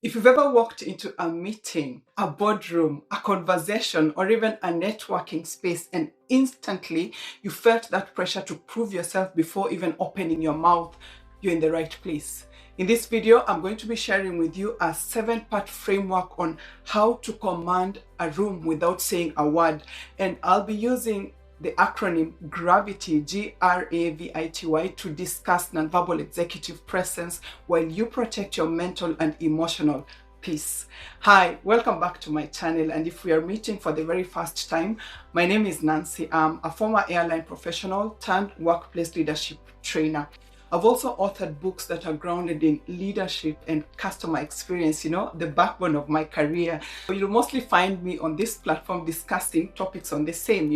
If you've ever walked into a meeting, a boardroom, a conversation, or even a networking space and instantly you felt that pressure to prove yourself before even opening your mouth, you're in the right place. In this video, I'm going to be sharing with you a 7-part framework on how to command a room without saying a word. And I'll be using the acronym G.R.A.V.I.T.Y, G.R.A.V.I.T.Y, to discuss nonverbal executive presence while you protect your mental and emotional peace. Hi, welcome back to my channel. And if we are meeting for the very first time, my name is Nancy. I'm a former airline professional turned workplace leadership trainer. I've also authored books that are grounded in leadership and customer experience, the backbone of my career. So you'll mostly find me on this platform discussing topics on the same,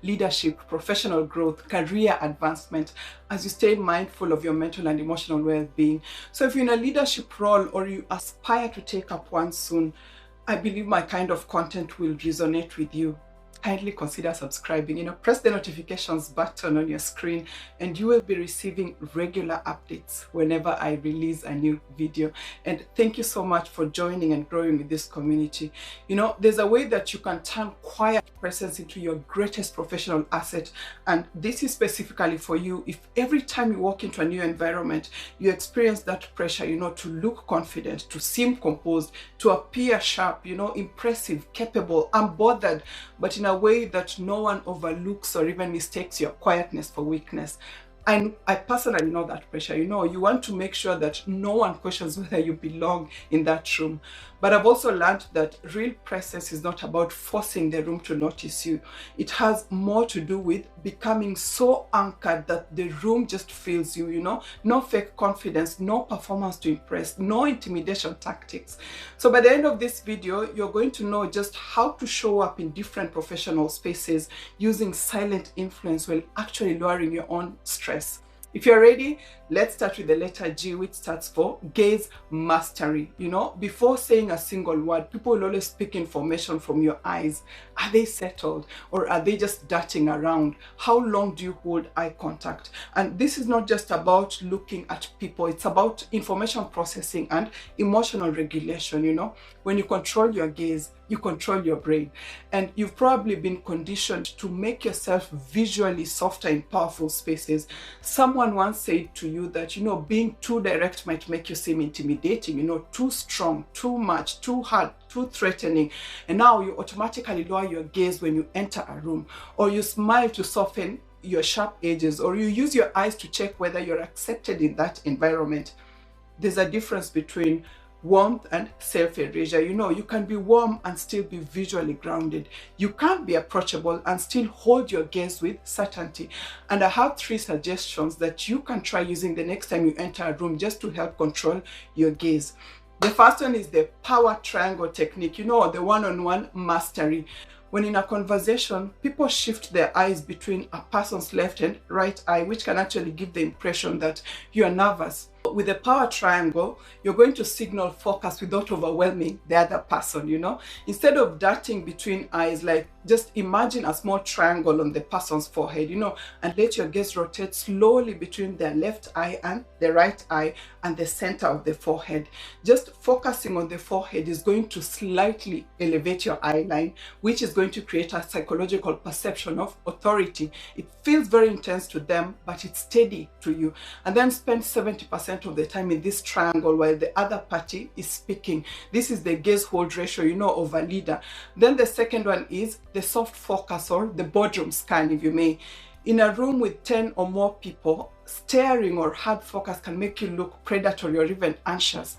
leadership, professional growth, career advancement, as you stay mindful of your mental and emotional well-being. So if you're in a leadership role or you aspire to take up one soon, I believe my kind of content will resonate with you. Kindly consider subscribing. Press the notifications button on your screen and you will be receiving regular updates whenever I release a new video. And thank you so much for joining and growing with this community. There's a way that you can turn quiet presence into your greatest professional asset. And this is specifically for you. If every time you walk into a new environment, you experience that pressure, to look confident, to seem composed, to appear sharp, impressive, capable, unbothered, but in a way that no one overlooks or even mistakes your quietness for weakness. And I personally know that pressure. You want to make sure that no one questions whether you belong in that room. But I've also learned that real presence is not about forcing the room to notice you. It has more to do with becoming so anchored that the room just feels you, No fake confidence, no performance to impress, no intimidation tactics. So by the end of this video, you're going to know just how to show up in different professional spaces using silent influence while actually lowering your own stress. If you're ready, let's start with the letter G, which stands for gaze mastery. Before saying a single word, people will always pick information from your eyes. Are they settled or are they just darting around? How long do you hold eye contact? And this is not just about looking at people, it's about information processing and emotional regulation. When you control your gaze, you control your brain. And you've probably been conditioned to make yourself visually softer in powerful spaces. Someone once said to you that, being too direct might make you seem intimidating, too strong, too much, too hard, too threatening. And now you automatically lower your gaze when you enter a room, or you smile to soften your sharp edges, or you use your eyes to check whether you're accepted in that environment. There's a difference between warmth and self-erasure. You can be warm and still be visually grounded. You can be approachable and still hold your gaze with certainty. And I have 3 suggestions that you can try using the next time you enter a room just to help control your gaze. The first one is the power triangle technique, the one-on-one mastery. When in a conversation, people shift their eyes between a person's left and right eye, which can actually give the impression that you are nervous. With the power triangle, you're going to signal focus without overwhelming the other person, Instead of darting between eyes, like just imagine a small triangle on the person's forehead, and let your gaze rotate slowly between their left eye and the right eye and the center of the forehead. Just focusing on the forehead is going to slightly elevate your eye line, which is going to create a psychological perception of authority. It feels very intense to them, but it's steady to you. And then spend 70% of the time in this triangle while the other party is speaking. This is the gaze hold ratio, of a leader. Then the second one is the soft focus, or the boardroom scan, if you may. In a room with 10 or more people, staring or hard focus can make you look predatory or even anxious.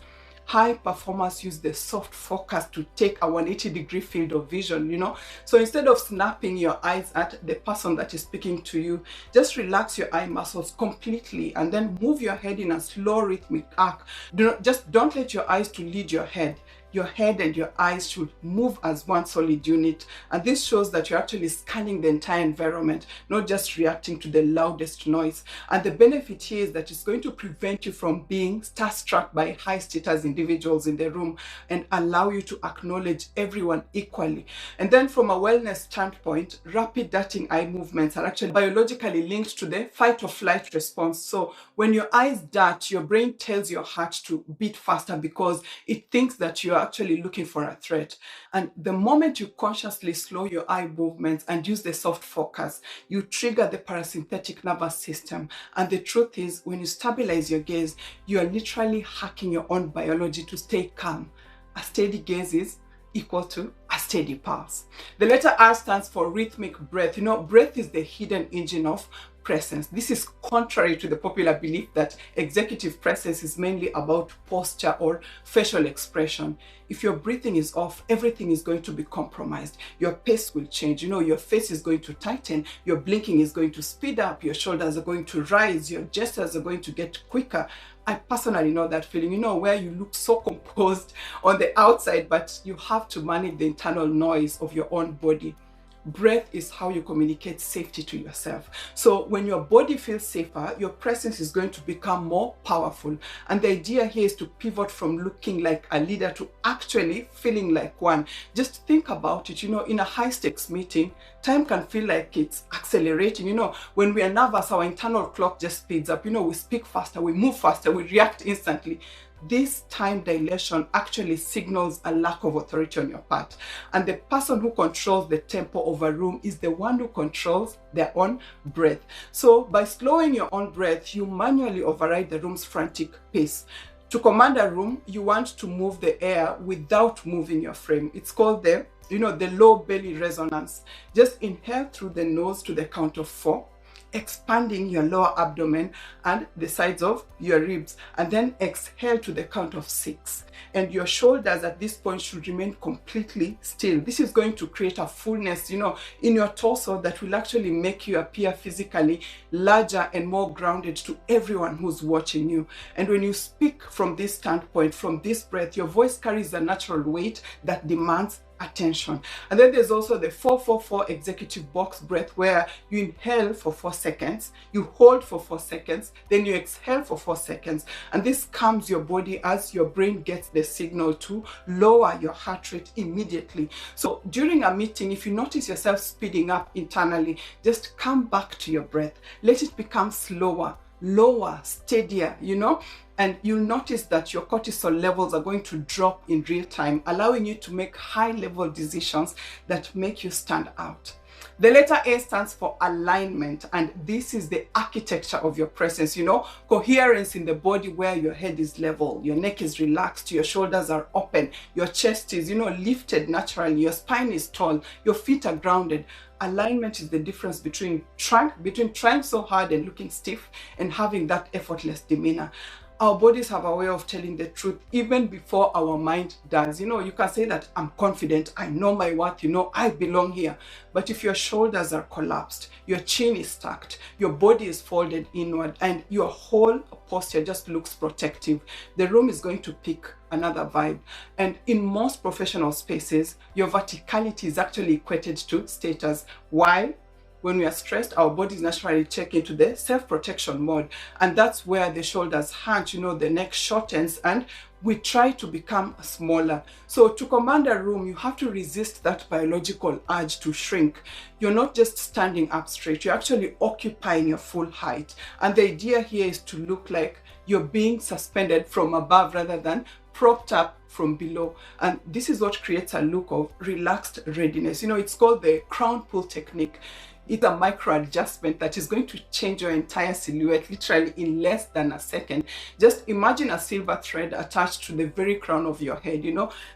High performers use the soft focus to take a 180-degree field of vision, So instead of snapping your eyes at the person that is speaking to you, just relax your eye muscles completely and then move your head in a slow rhythmic arc. Don't let your eyes to lead your head. your head and your eyes should move as one solid unit. And this shows that you're actually scanning the entire environment, not just reacting to the loudest noise. And the benefit here is that it's going to prevent you from being starstruck by high status individuals in the room and allow you to acknowledge everyone equally. And then from a wellness standpoint, rapid darting eye movements are actually biologically linked to the fight or flight response. So when your eyes dart, your brain tells your heart to beat faster because it thinks that you're actually looking for a threat. And the moment you consciously slow your eye movements and use the soft focus, you trigger the parasympathetic nervous system. And the truth is, when you stabilize your gaze, you are literally hacking your own biology to stay calm. A steady gaze is equal to a steady pulse. The letter R stands for rhythmic breath. Breath is the hidden engine of presence. This is contrary to the popular belief that executive presence is mainly about posture or facial expression. If your breathing is off, everything is going to be compromised. Your pace will change. Your face is going to tighten. Your blinking is going to speed up. Your shoulders are going to rise. Your gestures are going to get quicker. I personally know that feeling, where you look so composed on the outside, but you have to manage the internal noise of your own body. Breath is how you communicate safety to yourself. So when your body feels safer, your presence is going to become more powerful. And the idea here is to pivot from looking like a leader to actually feeling like one. Just think about it, in a high stakes meeting, time can feel like it's accelerating. When we are nervous, our internal clock just speeds up. We speak faster, we move faster, we react instantly. This time dilation actually signals a lack of authority on your part. And the person who controls the tempo of a room is the one who controls their own breath. So by slowing your own breath, you manually override the room's frantic pace. To command a room, you want to move the air without moving your frame. It's called the low belly resonance. Just inhale through the nose to the count of 4. Expanding your lower abdomen and the sides of your ribs, and then exhale to the count of 6. And your shoulders at this point should remain completely still. This is going to create a fullness, in your torso that will actually make you appear physically larger and more grounded to everyone who's watching you. And when you speak from this standpoint, from this breath, your voice carries a natural weight that demands attention. And then there's also the 4-4-4 executive box breath, where you inhale for 4 seconds, you hold for 4 seconds, then you exhale for 4 seconds. And this calms your body as your brain gets the signal to lower your heart rate immediately. So during a meeting, if you notice yourself speeding up internally, just come back to your breath. Let it become slower, lower, steadier, and you'll notice that your cortisol levels are going to drop in real time, allowing you to make high-level decisions that make you stand out. The letter A stands for alignment, and this is the architecture of your presence, coherence in the body, where your head is level, your neck is relaxed, your shoulders are open, your chest is, lifted naturally, your spine is tall, your feet are grounded. Alignment is the difference between trying so hard and looking stiff and having that effortless demeanor. Our bodies have a way of telling the truth even before our mind does. You can say that I'm confident, I know my worth, I belong here. But if your shoulders are collapsed, your chin is tucked, your body is folded inward, and your whole posture just looks protective, the room is going to pick another vibe. And in most professional spaces, your verticality is actually equated to status. Why? When we are stressed, our bodies naturally check into the self-protection mode. And that's where the shoulders hunch, the neck shortens, and we try to become smaller. So to command a room, you have to resist that biological urge to shrink. You're not just standing up straight, you're actually occupying your full height. And the idea here is to look like you're being suspended from above rather than propped up from below. And this is what creates a look of relaxed readiness. It's called the crown pull technique. It's a micro adjustment that is going to change your entire silhouette literally in less than a second. Just imagine a silver thread attached to the very crown of your head,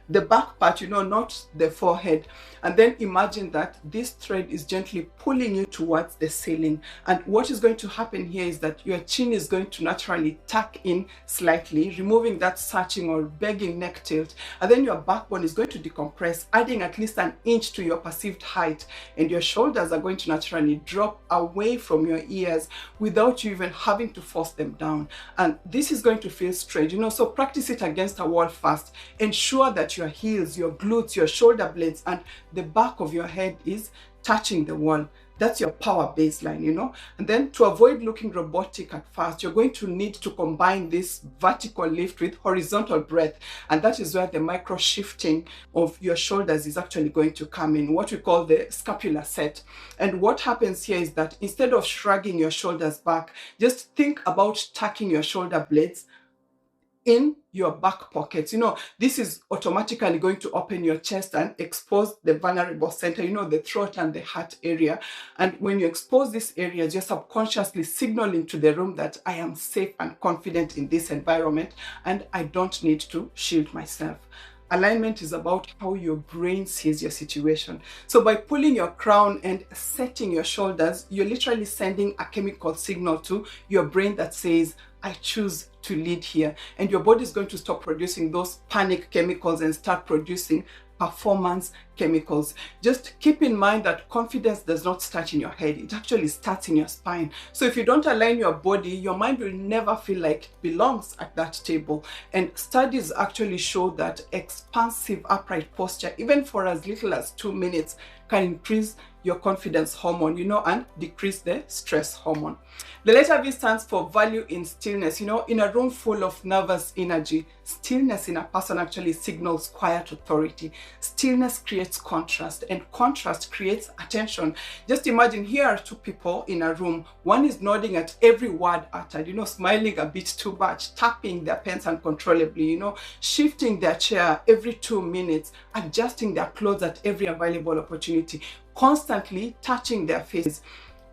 the back part, not the forehead. And then imagine that this thread is gently pulling you towards the ceiling. And what is going to happen here is that your chin is going to naturally tuck in slightly, removing that searching or begging neck tilt. And then your backbone is going to decompress, adding at least an inch to your perceived height. And your shoulders are going to naturally drop away from your ears without you even having to force them down. And this is going to feel strange, so practice it against a wall first. Ensure that your heels, your glutes, your shoulder blades, and the back of your head is touching the wall. That's your power baseline, And then to avoid looking robotic at first, you're going to need to combine this vertical lift with horizontal breath. And that is where the micro shifting of your shoulders is actually going to come in, what we call the scapular set. And what happens here is that instead of shrugging your shoulders back, just think about tucking your shoulder blades in your back pockets. This is automatically going to open your chest and expose the vulnerable center, the throat and the heart area. And when you expose these areas, you're subconsciously signaling to the room that I am safe and confident in this environment and I don't need to shield myself. Alignment is about how your brain sees your situation. So by pulling your crown and setting your shoulders, you're literally sending a chemical signal to your brain that says, I choose to lead here. And your body is going to stop producing those panic chemicals and start producing performance chemicals. Just keep in mind that confidence does not start in your head. It actually starts in your spine. So if you don't align your body, your mind will never feel like it belongs at that table. And studies actually show that expansive upright posture, even for as little as 2 minutes, can increase your confidence hormone, and decrease the stress hormone. The letter V stands for value in stillness. In a room full of nervous energy, stillness in a person actually signals quiet authority. Stillness creates contrast, and contrast creates attention. Just imagine here are two people in a room. One is nodding at every word uttered, smiling a bit too much, tapping their pens uncontrollably, shifting their chair every 2 minutes, adjusting their clothes at every available opportunity, constantly touching their faces.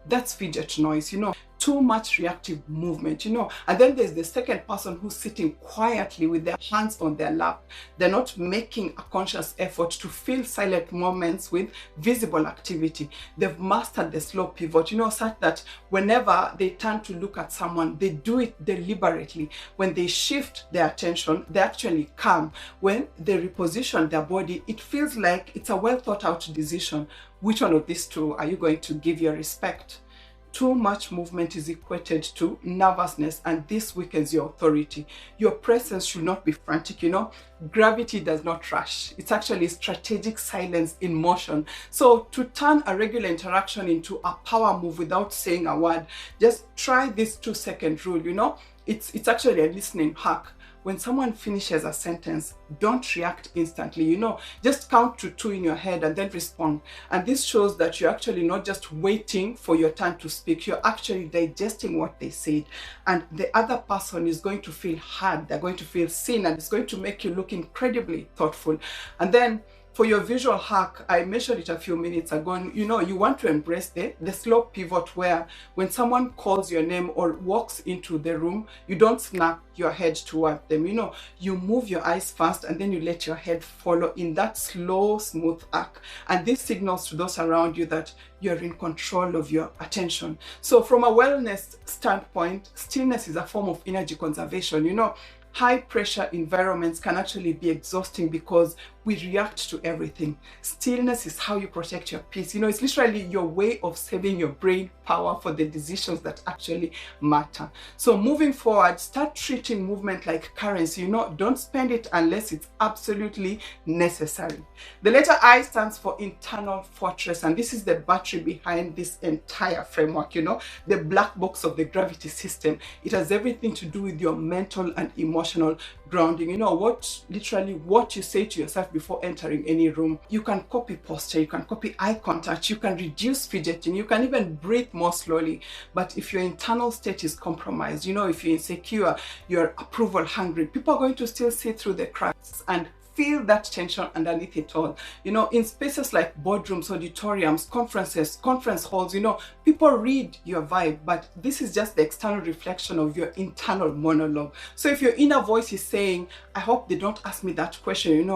That's fidget noise, too much reactive movement, And then there's the second person who's sitting quietly with their hands on their lap. They're not making a conscious effort to fill silent moments with visible activity. They've mastered the slow pivot, such that whenever they turn to look at someone, they do it deliberately. When they shift their attention, they actually calm. When they reposition their body, it feels like it's a well thought out decision. Which one of these two are you going to give your respect? Too much movement is equated to nervousness, and this weakens your authority. Your presence should not be frantic, Gravity does not rush. It's actually strategic silence in motion. So to turn a regular interaction into a power move without saying a word, just try this 2-second rule, It's actually a listening hack. When someone finishes a sentence, don't react instantly, just count to 2 in your head and then respond. And this shows that you're actually not just waiting for your turn to speak, you're actually digesting what they said. And the other person is going to feel heard, they're going to feel seen, and it's going to make you look incredibly thoughtful. And then for your visual hack, I mentioned it a few minutes ago, you want to embrace the slow pivot where when someone calls your name or walks into the room, you don't snap your head toward them, you move your eyes first and then you let your head follow in that slow, smooth arc. And this signals to those around you that you're in control of your attention. So from a wellness standpoint, stillness is a form of energy conservation, High pressure environments can actually be exhausting because we react to everything. Stillness is how you protect your peace. It's literally your way of saving your brain power for the decisions that actually matter. So moving forward, start treating movement like currency. Don't spend it unless it's absolutely necessary. The letter I stands for internal fortress, and this is the battery behind this entire framework, the black box of the gravity system. It has everything to do with your mental and emotional grounding. What you say to yourself before entering any room. You can copy posture, you can copy eye contact, you can reduce fidgeting, you can even breathe more slowly. But if your internal state is compromised, if you're insecure, you're approval hungry, people are going to still see through the cracks and feel that tension underneath it all. In spaces like boardrooms, auditoriums, conferences, conference halls, people read your vibe, but this is just the external reflection of your internal monologue. So if your inner voice is saying, I hope they don't ask me that question,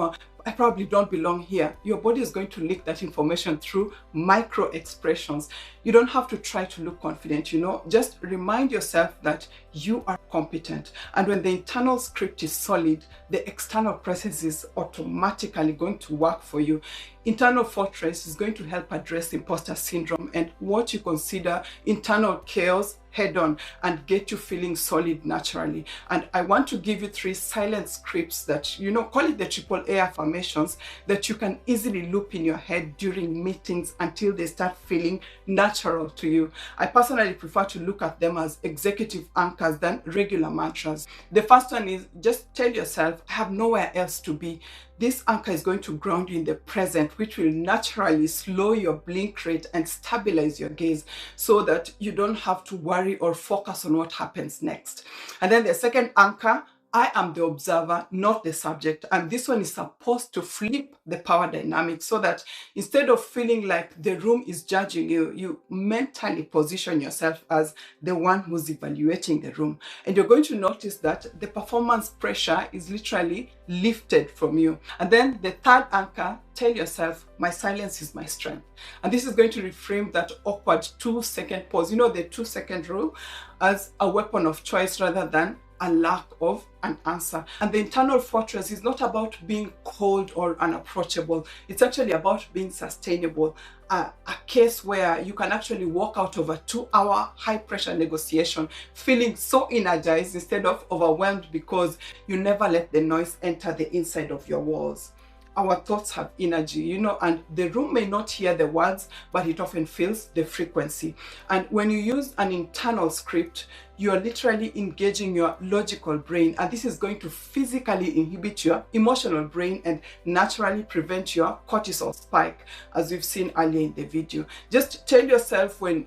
I probably don't belong here, your body is going to leak that information through micro expressions. You don't have to try to look confident, just remind yourself that you are competent. And when the internal script is solid, the external presence is automatically going to work for you. Internal fortress is going to help address imposter syndrome and what you consider internal chaos head on and get you feeling solid naturally. And I want to give you 3 silent scripts that, call it the AAA affirmations, that you can easily loop in your head during meetings until they start feeling natural to you. I personally prefer to look at them as executive anchors than regular mantras. The first one is just tell yourself, I have nowhere else to be. This anchor is going to ground you in the present, which will naturally slow your blink rate and stabilize your gaze so that you don't have to worry or focus on what happens next. And then the second anchor, I am the observer, not the subject. And this one is supposed to flip the power dynamic so that instead of feeling like the room is judging you, you mentally position yourself as the one who's evaluating the room. And you're going to notice that the performance pressure is literally lifted from you. And then the third anchor, tell yourself, my silence is my strength. And this is going to reframe that awkward 2-second pause, the 2-second rule, as a weapon of choice rather than a lack of an answer. And the internal fortress is not about being cold or unapproachable. It's actually about being sustainable. A case where you can actually walk out of a 2-hour high pressure negotiation feeling so energized instead of overwhelmed because you never let the noise enter the inside of your walls. Our thoughts have energy, and the room may not hear the words, but it often feels the frequency. And when you use an internal script, you are literally engaging your logical brain, and this is going to physically inhibit your emotional brain and naturally prevent your cortisol spike, as we've seen earlier in the video. Just tell yourself when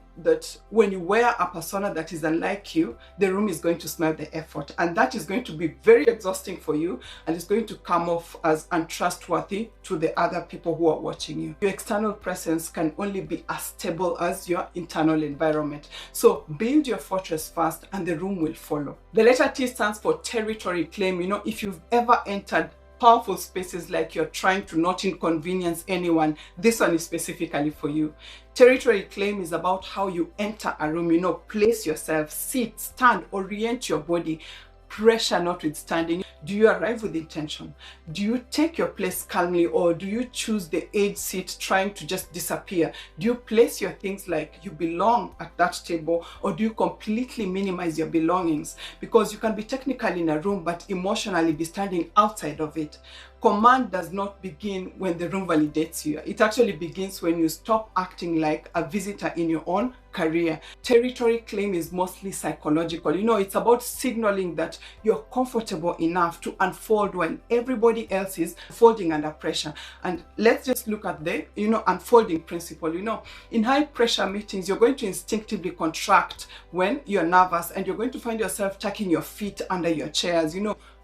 you wear a persona that is unlike you, the room is going to smell the effort, and that is going to be very exhausting for you, and it's going to come off as untrustworthy to the other people who are watching you. Your external presence can only be as stable as your internal environment. So build your fortress first, and the room will follow. The letter T stands for territory claim. If you've ever entered powerful spaces like you're trying to not inconvenience anyone, this one is specifically for you. Territory claim is about how you enter a room, place yourself, sit, stand, orient your body. Pressure notwithstanding, do you arrive with intention? Do you take your place calmly, or do you choose the edge seat trying to just disappear? Do you place your things like you belong at that table, or do you completely minimize your belongings? Because you can be technically in a room but emotionally be standing outside of it. Command does not begin when the room validates you. It actually begins when you stop acting like a visitor in your own career. Territory claim is mostly psychological. It's about signaling that you're comfortable enough to unfold when everybody else is folding under pressure. And let's just look at the, unfolding principle. In high pressure meetings, you're going to instinctively contract when you're nervous, and you're going to find yourself tucking your feet under your chairs,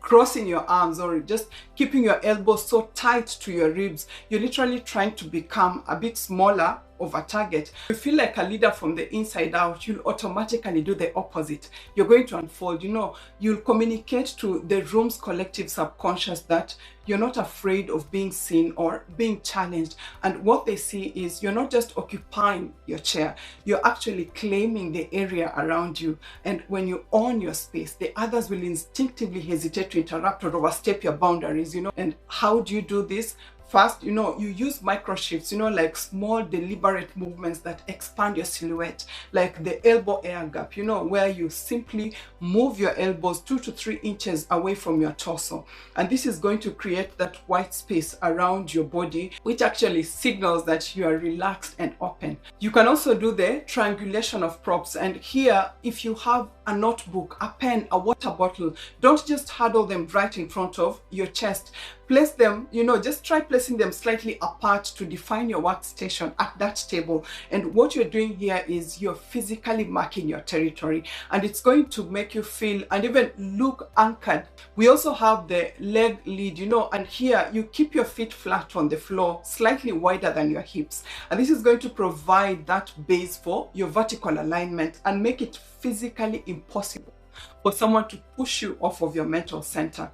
crossing your arms, or just keeping your elbows so tight to your ribs. You're literally trying to become a bit smaller of a target. You feel like a leader from the inside out, you'll automatically do the opposite. You're going to unfold, you'll communicate to the room's collective subconscious that you're not afraid of being seen or being challenged. And what they see is you're not just occupying your chair, you're actually claiming the area around you. And when you own your space, the others will instinctively hesitate to interrupt or overstep your boundaries, And how do you do this? First, you use micro shifts, like small deliberate movements that expand your silhouette, like the elbow air gap, where you simply move your elbows 2 to 3 inches away from your torso. And this is going to create that white space around your body, which actually signals that you are relaxed and open. You can also do the triangulation of props. And here, if you have a notebook, a pen, a water bottle, don't just huddle them right in front of your chest. Place them, just try placing them slightly apart to define your workstation at that table. And what you're doing here is you're physically marking your territory, and it's going to make you feel and even look anchored. We also have the leg lead, and here you keep your feet flat on the floor, slightly wider than your hips. And this is going to provide that base for your vertical alignment and make it physically impossible for someone to push you off of your mental center.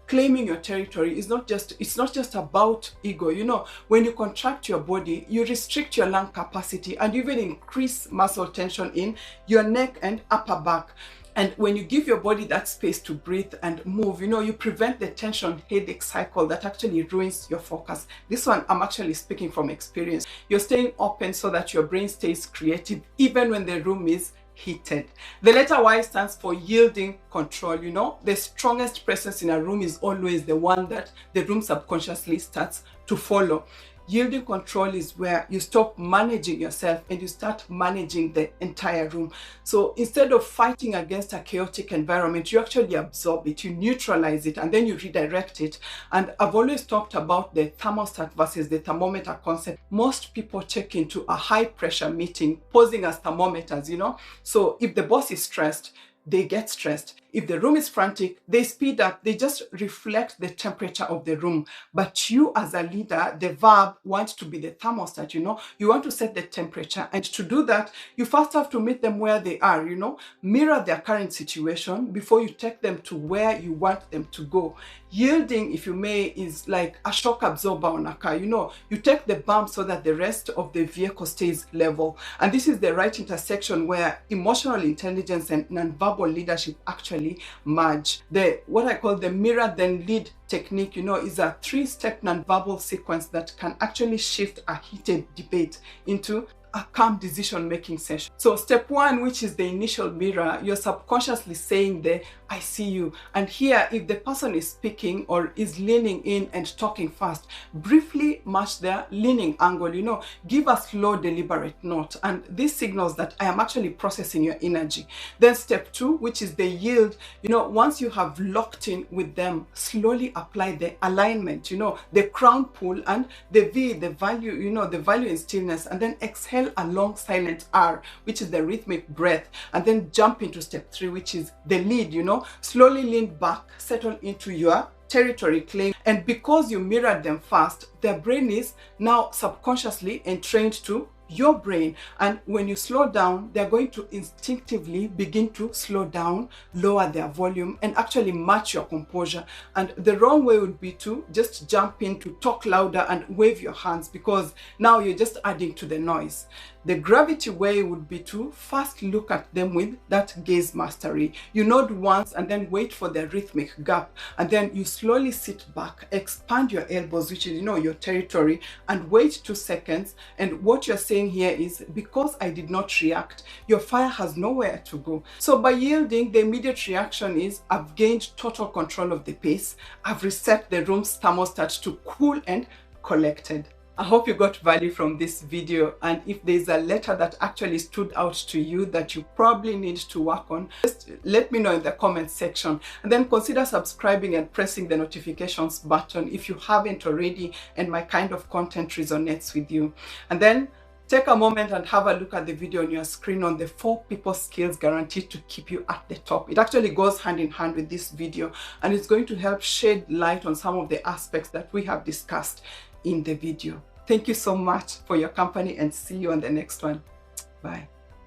Claiming your territory is not just about ego. When you contract your body, you restrict your lung capacity and even increase muscle tension in your neck and upper back. And when you give your body that space to breathe and move, you prevent the tension headache cycle that actually ruins your focus. This one, I'm actually speaking from experience. You're staying open so that your brain stays creative even when the room is heated. The letter Y stands for yielding control. The strongest presence in a room is always the one that the room subconsciously starts to follow. Yielding control is where you stop managing yourself and you start managing the entire room. So instead of fighting against a chaotic environment, you actually absorb it, you neutralize it, and then you redirect it. And I've always talked about the thermostat versus the thermometer concept. Most people check into a high pressure meeting posing as thermometers, So if the boss is stressed, they get stressed. If the room is frantic, they speed up. They just reflect the temperature of the room. But you as a leader, the verb, want to be the thermostat, You want to set the temperature. And to do that, you first have to meet them where they are, Mirror their current situation before you take them to where you want them to go. Yielding, if you may, is like a shock absorber on a car. You take the bump so that the rest of the vehicle stays level. And this is the right intersection where emotional intelligence and nonverbal leadership actually merge. What I call the mirror then lead technique, is a 3-step nonverbal sequence that can actually shift a heated debate into a calm decision-making session. So step 1, which is the initial mirror, you're subconsciously saying I see you. And here, if the person is speaking or is leaning in and talking fast, briefly match their leaning angle, give a slow, deliberate note. And this signals that I am actually processing your energy. Then step 2, which is the yield, once you have locked in with them, slowly apply the alignment, the crown pull and the V, the value, the value in stillness, and then exhale a long silent R, which is the rhythmic breath, and then jump into step 3, which is the lead, slowly lean back, settle into your territory claim. And because you mirrored them fast, their brain is now subconsciously entrained to your brain. And when you slow down, they're going to instinctively begin to slow down, lower their volume, and actually match your composure. And the wrong way would be to just jump in to talk louder and wave your hands, because now you're just adding to the noise. The gravity way would be to first look at them with that gaze mastery. You nod once and then wait for the rhythmic gap. And then you slowly sit back, expand your elbows, which is, your territory, and wait 2 seconds. And what you're saying here is, because I did not react, your fire has nowhere to go. So by yielding, the immediate reaction is, I've gained total control of the pace. I've reset the room's thermostat to cool and collected. I hope you got value from this video, and if there's a letter that actually stood out to you that you probably need to work on, just let me know in the comment section, and then consider subscribing and pressing the notifications button if you haven't already and my kind of content resonates with you. And then take a moment and have a look at the video on your screen on the 4 people skills guaranteed to keep you at the top. It actually goes hand in hand with this video, and it's going to help shed light on some of the aspects that we have discussed in the video. Thank you so much for your company, and see you on the next one. Bye.